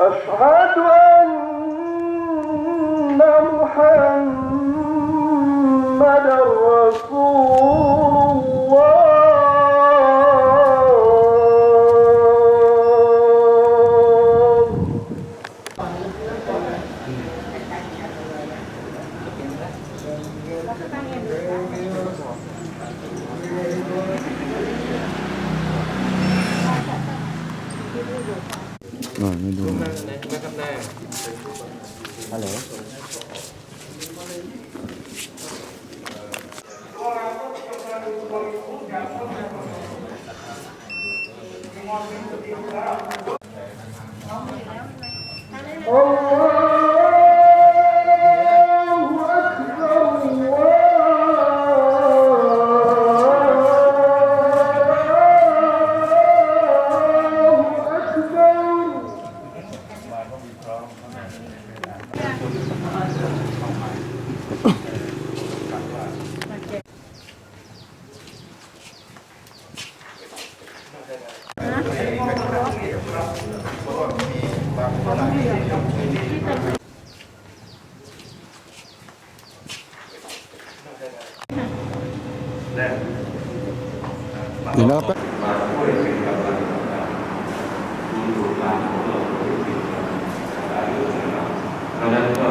أشهد أن محمدا رسولไม่ดูฮัลโหลเดี๋ยวนะครับมาช่วยเป็นกำลังดูดูตามของเราที่ได้อยู่นะครับเพราะนั้นก็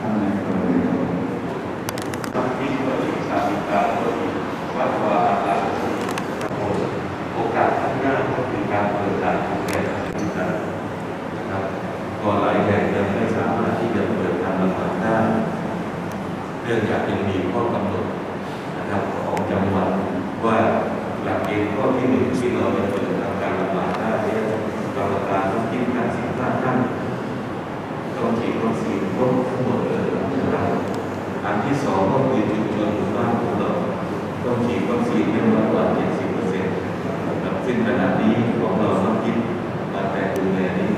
ทำในกรณีต้องคิดว่าศึกษาธิการว่าอะไรโอกาสข้างหน้าก็เป็นการเปิดด่านของแก่นะครับก็หลายแห่งยังไม่สามารถที่จะเปิดการละหมาดได้เนื่องจากยังมีข้อกำหนดนะครับของจังหวัดว่าหลักเกณฑ์ข้อที่หนึ่งที่เราจะเปิดทำการละหมาดได้เนี่ยกรรมการต้องคิดการ15 ท่านต้องฉีดวัคซีนครบทั้งหมดเลยนะครับอันที่สองก็คือจำนวนหมู่บ้านของเราต้องฉีดวัคซีนไม่น้อยกว่า 70% นะครับซึ่งขณะนี้ของเราต้องคิดมาแต่ดูแลนี้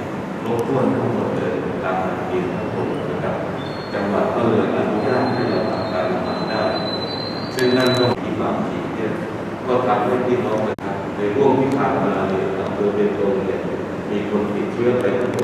ครบถ้วนทั้งหมดเลยตามหลักเกณฑ์ทั้งหมดนะครับจังหวัดก็เลยอนุญาตให้เราทำการละหมาดได้ซึ่งนั่นก็มีบางทีเนี่ยก็ทำให้พี่น้องในช่วงที่ผ่านมาเนี่ยอำเภอเบตงเนี่ยมีคนติดเชื้อไปทั้งหมด